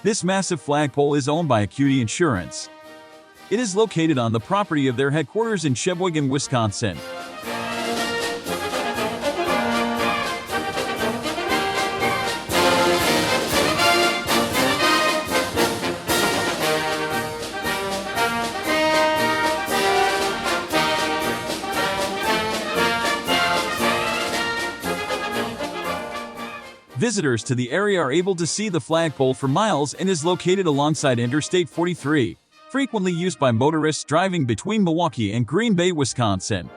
This massive flagpole is owned by Acuity Insurance. It is located on the property of their headquarters in Sheboygan, Wisconsin. Visitors to the area are able to see the flagpole for miles and is located alongside Interstate 43, frequently used by motorists driving between Milwaukee and Green Bay, Wisconsin.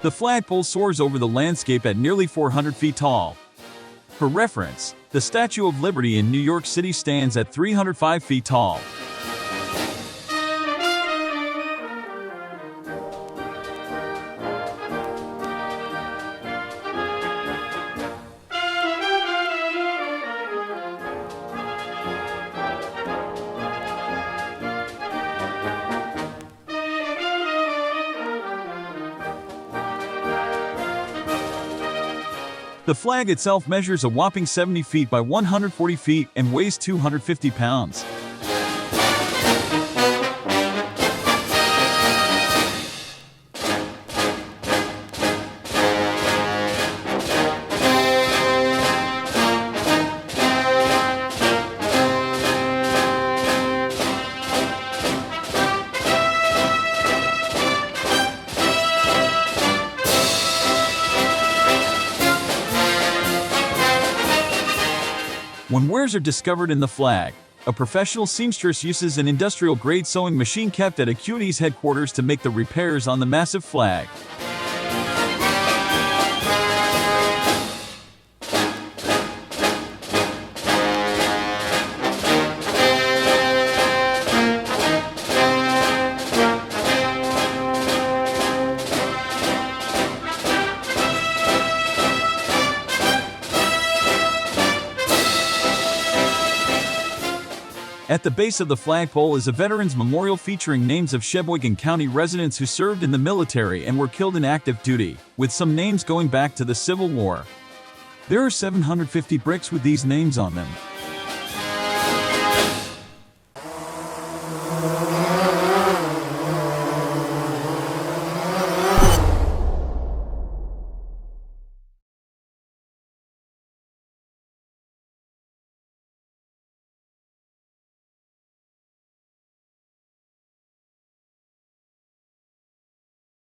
The flagpole soars over the landscape at nearly 400 feet tall. For reference, the Statue of Liberty in New York City stands at 305 feet tall. The flag itself measures a whopping 70 feet by 140 feet and weighs 250 pounds. When wears are discovered in the flag, a professional seamstress uses an industrial-grade sewing machine kept at Acuity's headquarters to make the repairs on the massive flag. At the base of the flagpole is a Veterans Memorial featuring names of Sheboygan County residents who served in the military and were killed in active duty, with some names going back to the Civil War. There are 750 bricks with these names on them.